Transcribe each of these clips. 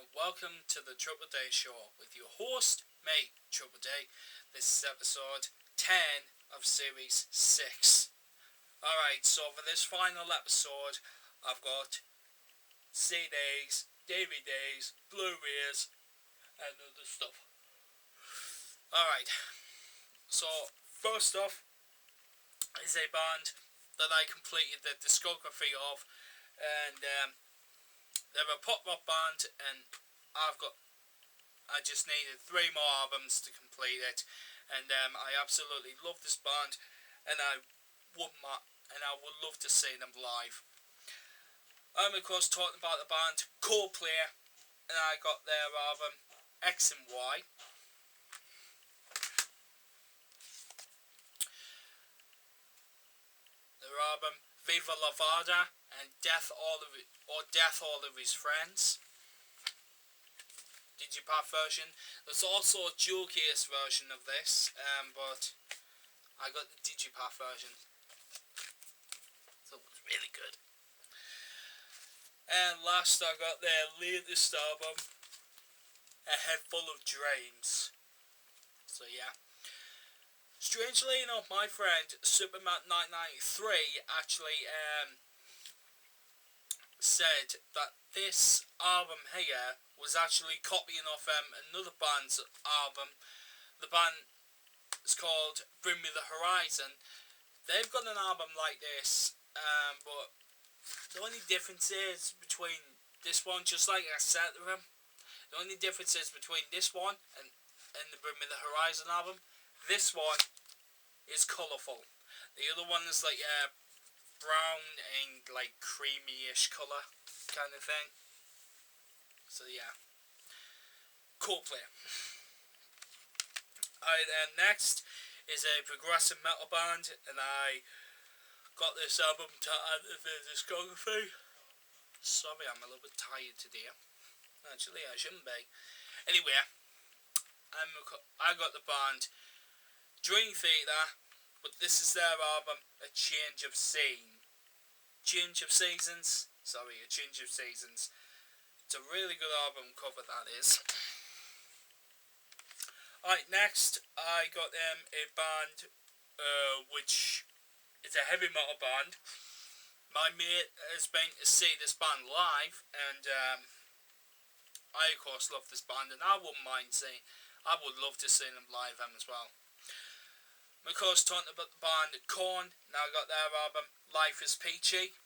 and welcome to the Triple Day Show with your host, me, Triple Day. This is episode 10 of Series 6. Alright, so for this final episode, I've got CDs, DVDs, Blu-rays, and other stuff. Alright, so first off is a band that I completed the discography of, and they're a pop rock band, and I just needed 3 more albums to complete it, and I absolutely love this band, and I would love to see them live. I'm of course talking about the band Coldplay, and I got their album X and Y. Their album Viva La Vida and Death All of His Friends. Digipack version. There's also a dual case version of this, but I got the Digipack version, so it was really good. And last, I got their latest album, A Head Full of Dreams. So yeah. Strangely enough, my friend Superman993 actually said that this album here was actually copying off another band's album. The band is called Bring Me the Horizon. They've got an album like this, but the only difference is between this one, just like I said to him, the only difference is between this one and the Bring Me the Horizon album, this one is colourful. The other one is like brown and like creamy-ish colour kind of thing. So yeah, Coldplay. Alright, next is a progressive metal band, and I got this album to add to the discography. Sorry, I'm a little bit tired today. Actually, I shouldn't be. Anyway, I got the band Dream Theater, but this is their album, A Change of Seasons. It's a really good album cover, that is. Alright, next I got a band which is a heavy metal band. My mate has been to see this band live, and I of course love this band, and I would love to see them live as well. I'm of course talking about the band Korn. Now I got their album Life is Peachy.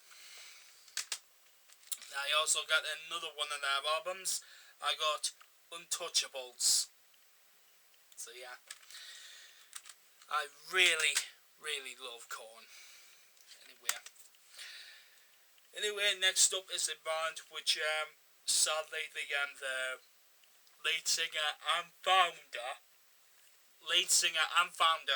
Now I also got another one of their albums. I got Untouchables. So yeah, I really love Korn. Anyway, next up is a band which sadly the lead singer and founder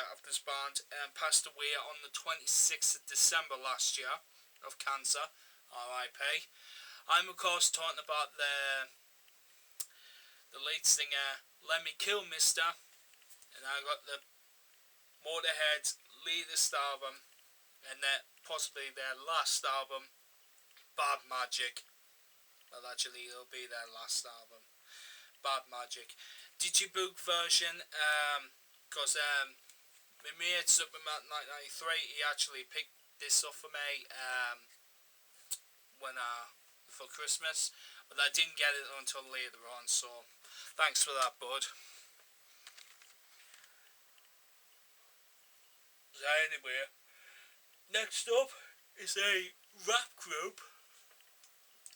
of this band passed away on the 26th of December last year of cancer. R.I.P. I'm of course talking about the lead singer Lemmy Kilmister, and I got the Motorhead's latest album, and possibly their last album, Bad Magic. Well, actually, it'll be their last album, Bad Magic. Digibook version, because my mate Superman993, he actually picked this up for me for Christmas, but I didn't get it until later on, so thanks for that, bud. So anyway, next up is a rap group.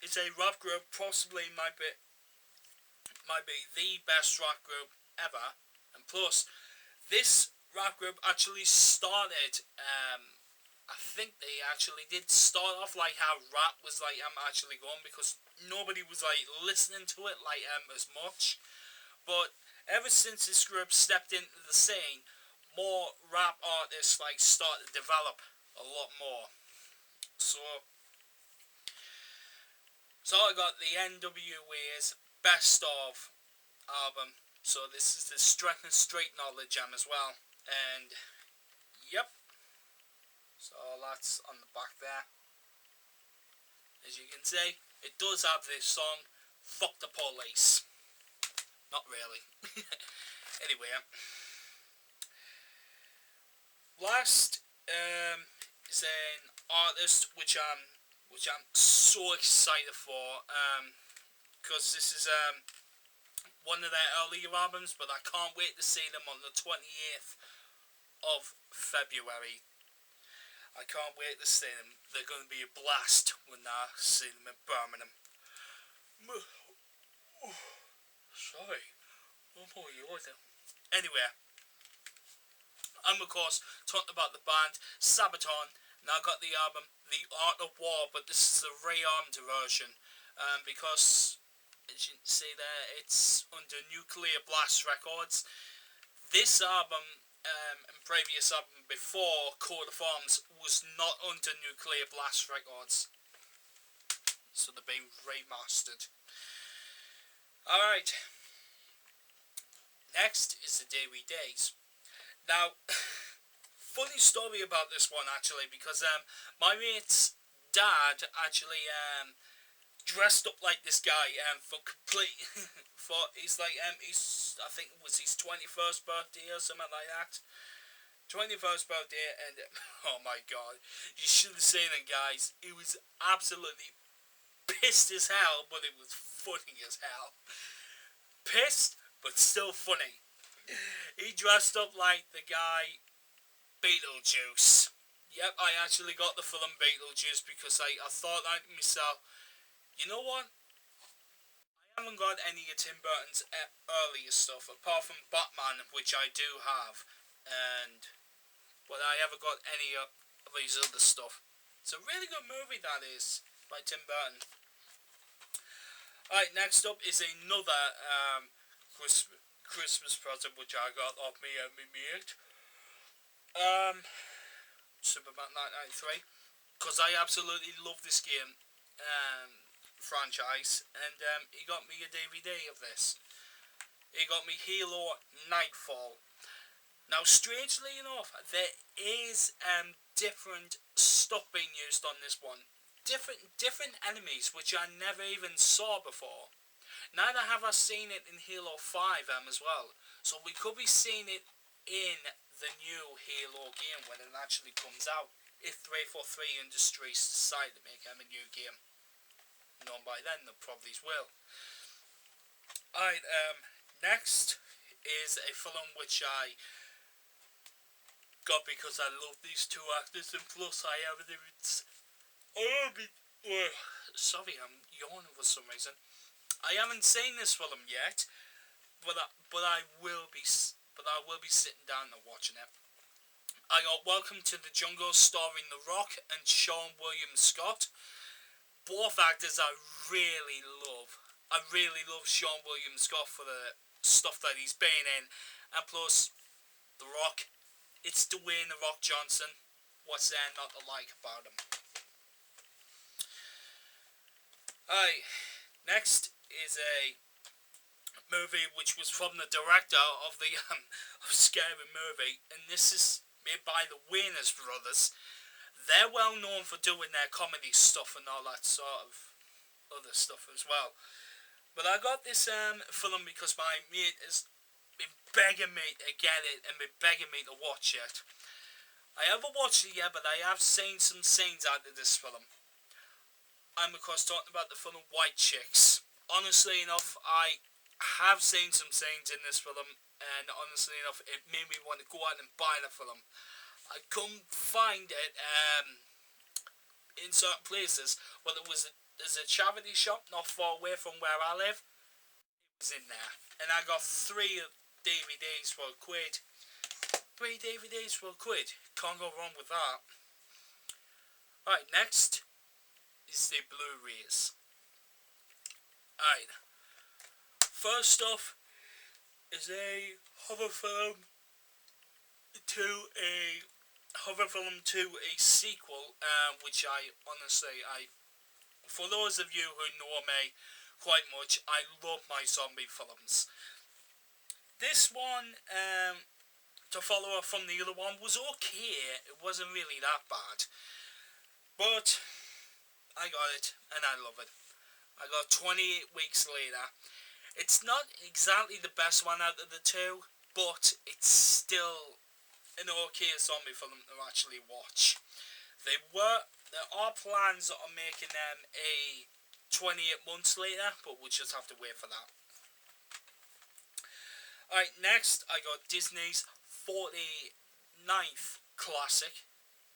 It's a rap group, possibly might be the best rap group ever, and plus this rap group actually started I think they actually did start off like how rap was like actually going, because nobody was like listening to it like as much, but ever since this group stepped into the scene, more rap artists like started to develop a lot more. So I got the NWA's Best Of album, so this is the Strength and Street Knowledge jam as well, and yep, so that's on the back there. As you can see, it does have this song, Fuck the Police. place. Not really. Anyway, last is an artist which I'm so excited for, because this is one of their earlier albums, but I can't wait to see them on the 28th of February. I can't wait to see them. They're going to be a blast when I see them in Birmingham. Sorry. One more order. Anyway, I'm of course talking about the band Sabaton. Now I got the album The Art of War, but this is the rearmed version, because as you can see there, it's under Nuclear Blast Records. This album and previous album before Coat of Arms was not under Nuclear Blast Records, so they're being remastered. Alright, next is the Dairy Days. Now, funny story about this one actually, because my mate's dad actually dressed up like this guy for complete for he's I think it was his 21st birthday or something like that. 21st birthday, and oh my god, you should have seen it, guys. He was absolutely pissed as hell, but it was funny as hell. Pissed, but still funny. He dressed up like the guy Beetlejuice. Yep, I actually got the film Beetlejuice because I thought to myself, you know what? I haven't got any of Tim Burton's earlier stuff, apart from Batman, which I do have, but I haven't got any of his other stuff. It's a really good movie, that is, by Tim Burton. Alright, next up is another Christmas present which I got off me and me mate. Superman 1993, because I absolutely love this game franchise, and he got me a DVD of this. He got me Halo Nightfall. Now, strangely enough, there is different stuff being used on this one. Different enemies which I never even saw before. Neither have I seen it in Halo 5 as well. So we could be seeing it in the new Halo game when it actually comes out, if 343 Industries decide to make a new game. Known by then, they probably will. Alright, next is a film which I got because I love these two actors, and plus I haven't even... sorry, I'm yawning for some reason. I haven't seen this film yet, but I will be sitting down and watching it. I got Welcome to the Jungle starring The Rock and Sean William Scott. Both actors I really love. I really love Sean William Scott for the stuff that he's been in, and plus The Rock. It's Dwayne The Rock Johnson. What's there not to like about him? Alright, next is a movie which was from the director of the Scary Movie, and this is made by the Wayans brothers. They're well known for doing their comedy stuff and all that sort of other stuff as well. But I got this film because my mate has been begging me to get it and been begging me to watch it. I haven't watched it yet, but I have seen some scenes out of this film. I'm of course talking about the film White Chicks. Honestly enough, I have seen some scenes in this film, and honestly enough, it made me want to go out and buy the film. I couldn't find it in certain places, but there's a charity shop not far away from where I live. It was in there, and I got 3 DVDs for £1. 3 DVDs for £1. Can't go wrong with that. Alright, next is the Blu-rays. Alright, first off is a horror film to a sequel, which I honestly, for those of you who know me quite much, I love my zombie films. This one, to follow up from the other one, was okay. It wasn't really that bad, but I got it, and I love it. I got 28 weeks later, It's not exactly the best one out of the two, but it's still an okay zombie film to actually watch. There are plans on making them a 28 months later, but we'll just have to wait for that. Alright, next I got Disney's 49th classic.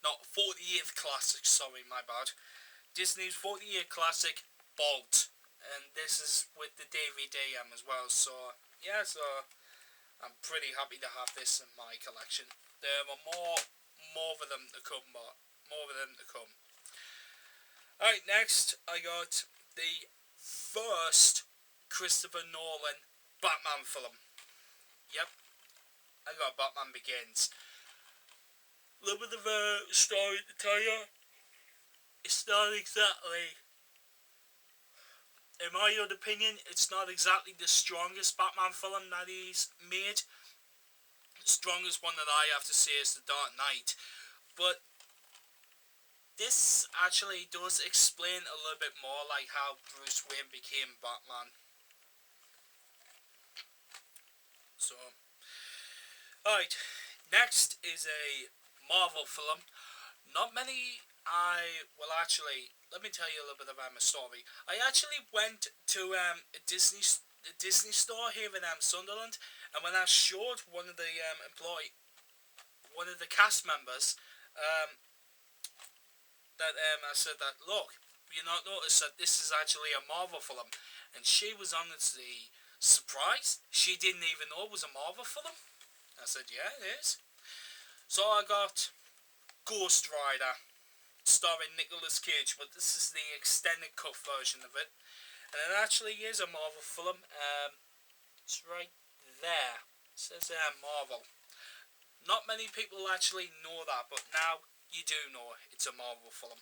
Not 48th classic, sorry, my bad. Disney's 48th classic, Bolt. And this is with the DVD as well, so yeah, so I'm pretty happy to have this in my collection. There are more of them to come, but more of them to come. Alright, next I got the first Christopher Nolan Batman film. Yep, I got Batman Begins. A little bit of a story to tell you. It's not exactly, in my own opinion, it's not exactly the strongest Batman film that he's made. The strongest one that I have to say is The Dark Knight. But this actually does explain a little bit more like how Bruce Wayne became Batman. So, alright, next is a Marvel film. Not many, let me tell you a little bit about my story. I actually went to a Disney store here in Sunderland, and when I showed one of the one of the cast members, that I said that, look, you not notice that this is actually a Marvel film, and she was honestly surprised. She didn't even know it was a Marvel film. I said, yeah, it is. So I got Ghost Rider, starring Nicolas Cage, but this is the extended cut version of it, and it actually is a Marvel film. It's right there. It says Marvel. Not many people actually know that, but now you do know it's a Marvel film.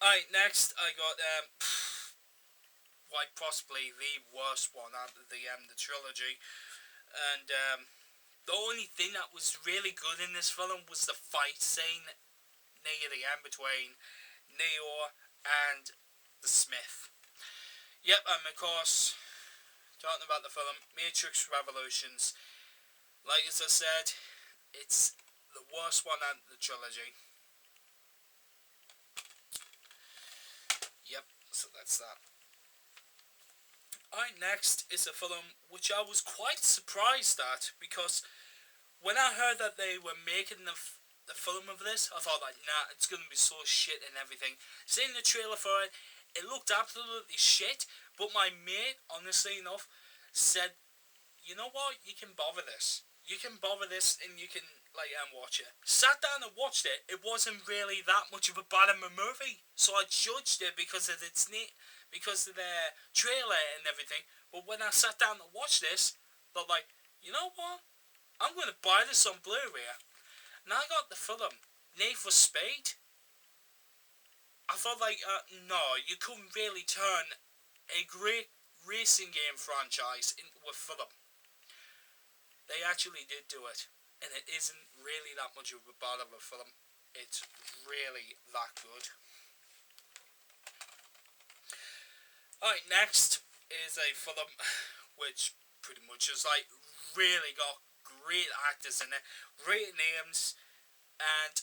Alright, next I got quite possibly the worst one out of the trilogy, and the only thing that was really good in this film was the fight scene near the end between Neo and the Smith. Yep, and of course, talking about the film Matrix Revolutions, like as I said, it's the worst one out of the trilogy. Yep, so that's that. Alright, next is a film which I was quite surprised at, because when I heard that they were making the film of this, I thought like, nah, it's gonna be so shit and everything. Seeing the trailer for it, it looked absolutely shit, but my mate, honestly enough, said, you know what, you can bother this. You can bother this and you can watch it. Sat down and watched it. It wasn't really that much of a bad of a movie, so I judged it because of its because of the trailer and everything. But when I sat down to watch this, I thought like, you know what? I'm gonna buy this on Blu-ray. And I got the film Need for Speed. I thought like, no, you couldn't really turn a great racing game franchise into a film. They actually did do it, and it isn't really that much of a bad of a film. It's really that good. Alright, next is a film which pretty much is like really got great actors in it, great names, and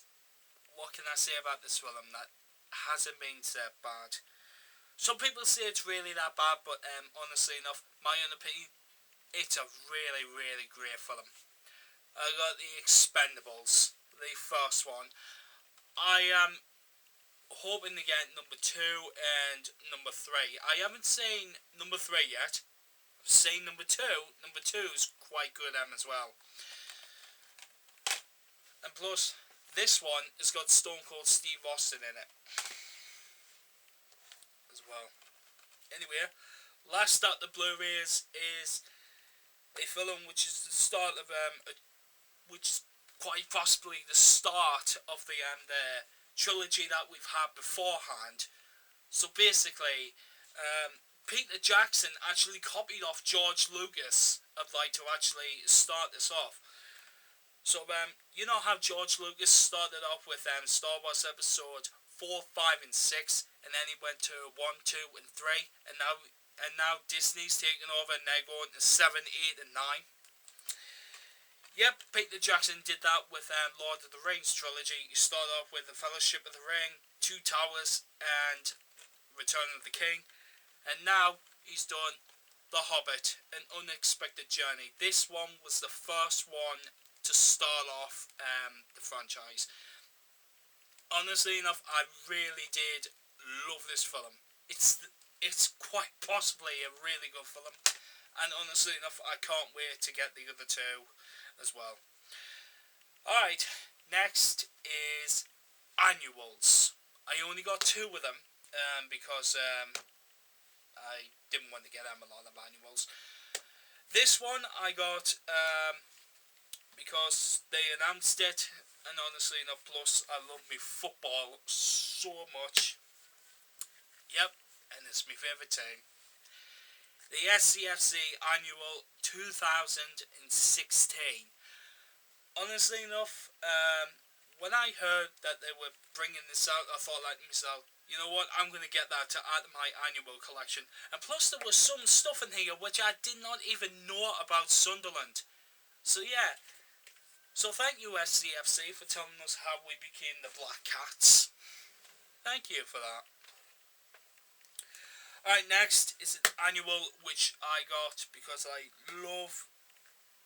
what can I say about this film that hasn't been said bad? Some people say it's really that bad, but honestly enough, my own opinion, it's a really, really great film. I got The Expendables, the first one. I am hoping to get number 2 and number 3. I haven't seen number 3 yet. I've seen number 2. Number 2 is quite good as well. And plus, this one has got Stone Cold Steve Austin in it as well. Anyway, last up the Blu-rays is a film which is the start of which is quite possibly the start of the trilogy that we've had beforehand. So basically, Peter Jackson actually copied off George Lucas to actually start this off. So you know how George Lucas started off with Star Wars Episode 4, 5, and 6, and then he went to 1, 2, and 3, and now and now Disney's taking over and they're going to 7, 8 and 9. Yep, Peter Jackson did that with Lord of the Rings trilogy. You start off with The Fellowship of the Ring, Two Towers, and Return of the King. And now he's done The Hobbit, An Unexpected Journey. This one was the first one to start off the franchise. Honestly enough, I really did love this film. It's quite possibly a really good film. And honestly enough, I can't wait to get the other two as well. Alright, next is annuals. I only got 2 of them because I didn't want to get them a lot of annuals. This one I got because they announced it, and honestly enough, plus I love me football so much. Yep, and it's my favourite team. The SCFC Annual 2016. Honestly enough, when I heard that they were bringing this out, I thought like to myself, you know what, I'm going to get that to add to my annual collection. And plus there was some stuff in here which I did not even know about Sunderland. So yeah, so thank you SCFC for telling us how we became the Black Cats. Thank you for that. Alright, next is an annual which I got because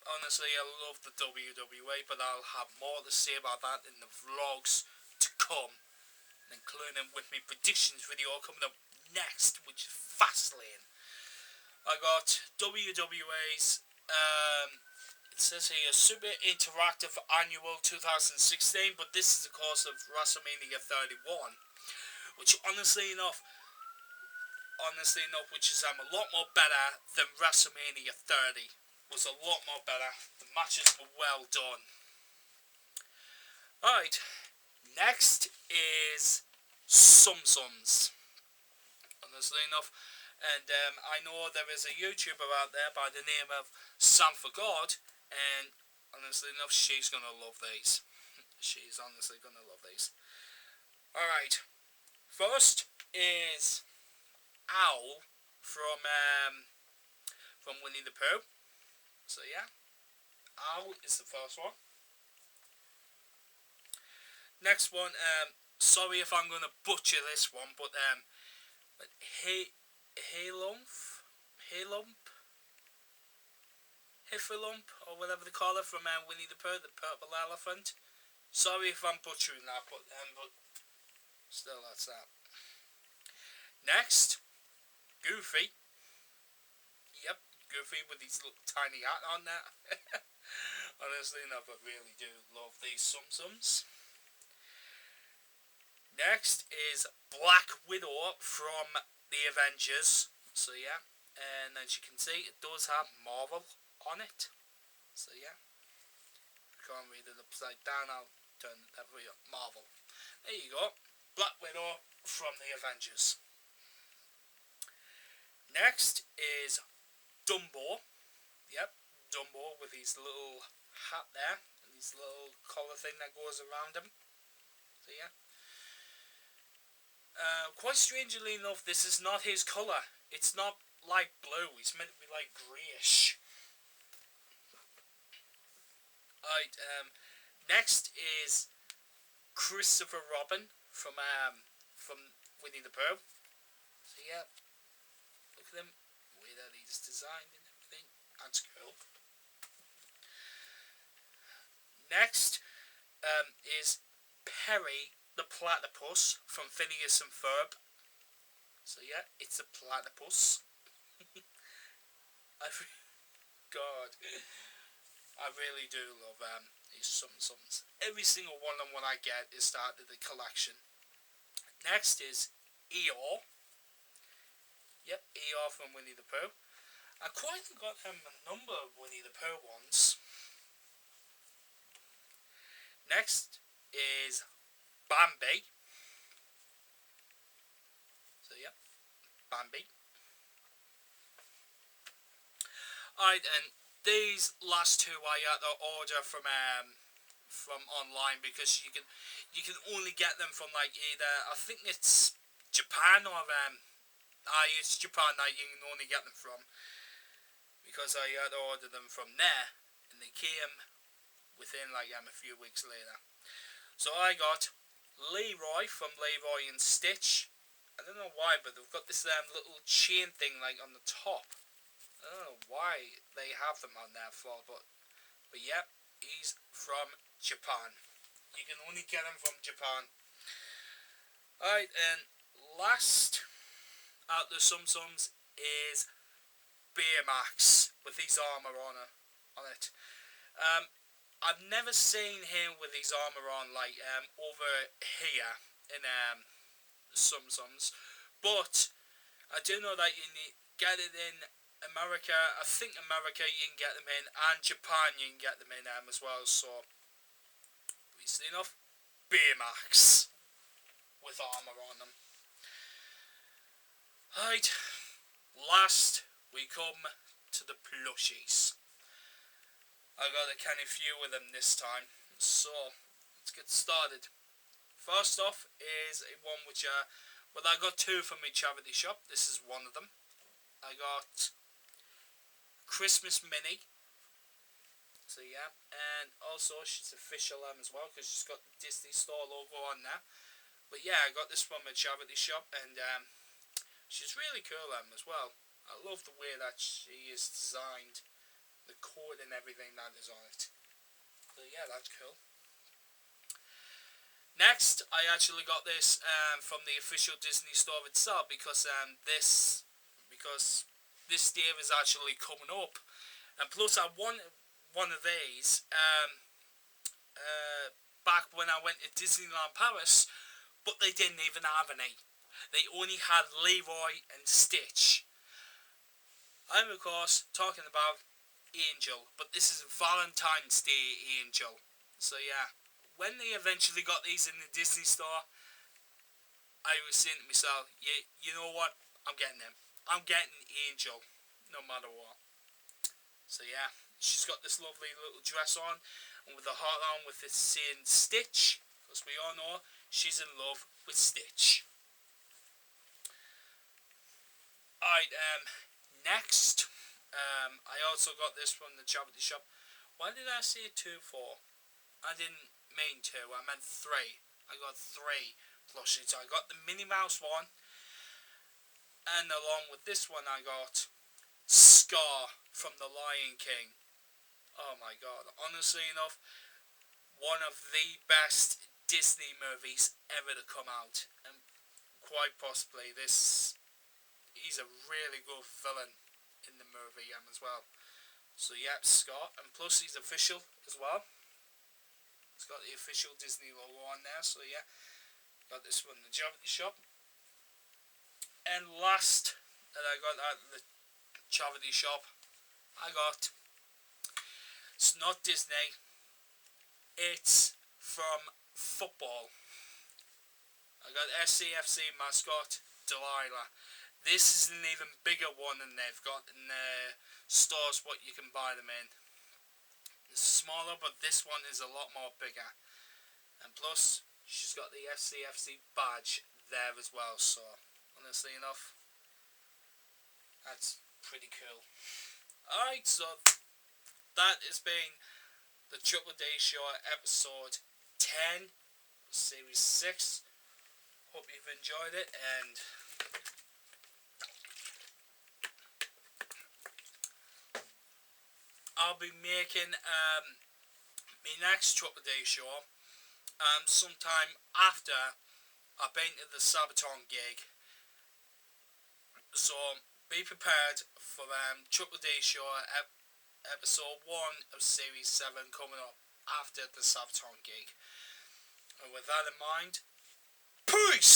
honestly, I love the WWE, but I'll have more to say about that in the vlogs to come, including with my predictions video coming up next, which is Fastlane. I got WWA's, it says here, Super Interactive Annual 2016, but this is of course of WrestleMania 31, which honestly enough, which is a lot more better than WrestleMania 30. Was a lot more better. The matches were well done. Alright, next is Sum Sums. Honestly enough, and I know there is a YouTuber out there by the name of Sam for God, and honestly enough, she's gonna love these. She's honestly gonna love these. Alright, first is Owl from Winnie the Pooh. So yeah, Owl is the first one. Next one, sorry if I'm gonna butcher this one, but Hiffalump, or whatever they call it, from Winnie the Pooh, the purple elephant. Sorry if I'm butchering that, but still, that's that. Next, Goofy. Yep, Goofy with his little tiny hat on there. Honestly enough, I really do love these Sum Sums. Next is Black Widow from the Avengers. So yeah, and as you can see, it does have Marvel on it. So yeah, if you can't read it upside down, I'll turn it every up. Marvel. There you go. Black Widow from the Avengers. Next is Dumbo. Yep, Dumbo with his little hat there and his little collar thing that goes around him. So yeah. Quite strangely enough, this is not his colour. It's not light blue. He's meant to be like greyish. Alright, next is Christopher Robin from Winnie the Pooh. So yeah, look at him, the way that he's designed and everything. That's cool. Next is Perry the Platypus from Phineas and Ferb. So yeah, it's a platypus. God, I really do love these Sum Sums. Every single one of them when I get is started the collection. Next is Eeyore. Yep, Eeyore from Winnie the Pooh. I quite got a number of Winnie the Pooh ones. Next is Bambi. So yeah, Bambi. Alright, and these last two I had to order from online because you can only get them from like either, I think it's Japan or It's Japan that you can only get them from, because I had ordered them from there, and they came within like a few weeks later. So I got Leroy from Leroy and Stitch. I don't know why, but they've got this little chain thing like on the top. I don't know why they have them on there for, but yeah, he's from Japan. You can only get him from Japan. Alright, and last out the Tsum Tsums is Baymax with his armour on it. I've never seen him with his armour on like over here in Tsum Tsums, but I do know that you need get it in America. I think America you can get them in, and Japan you can get them in as well. So easily enough, Baymax with armour on them. Right, last we come to the plushies. I got a kind of few of them this time, so let's get started. First off is one which well, I got two from my charity shop. This is one of them. I got Christmas Mini. So yeah, and also she's official as well, because she's got the Disney Store logo on there. But yeah, I got this from a charity shop, and she's really cool as well. I love the way that she is designed, the cord and everything that is on it. So yeah, that's cool. Next, I actually got this from the official Disney Store itself, because this day is actually coming up, and plus I won one of these back when I went to Disneyland Paris, but they didn't even have any. They only had Leroy and Stitch. I'm of course talking about Angel, but this is Valentine's Day Angel. So yeah, when they eventually got these in the Disney Store, I was saying to myself, yeah, you know what, I'm getting them. I'm getting Angel, no matter what. So yeah, she's got this lovely little dress on, and with the heart on with this saying Stitch, because we all know she's in love with Stitch. Alright, next, I also got this from the charity shop. Why did I say 2 for? I didn't mean 2, I meant 3. I got 3 plushies. I got the Minnie Mouse one, and along with this one I got Scar from The Lion King. Oh my god, honestly enough, one of the best Disney movies ever to come out, and quite possibly he's a really good villain in the movie as well. So yeah, Scar, and plus he's official as well. It's got the official Disney logo on there, so yeah, got this one in the charity shop. And last that I got at the charity shop, I got, it's not Disney, it's from football. I got SCFC mascot Delilah. This is an even bigger one than they've got in the stores what you can buy them in. It's smaller, but this one is a lot more bigger. And plus, she's got the SCFC badge there as well, so honestly enough, that's pretty cool. Alright, so that has been the Triple D Show episode 10, series 6. Hope you've enjoyed it, and I'll be making my next Triple D Show sometime after I've been to the Sabaton gig. So be prepared for Triple D Show episode 1 of series 7 coming up after the Sabaton gig. And with that in mind, peace!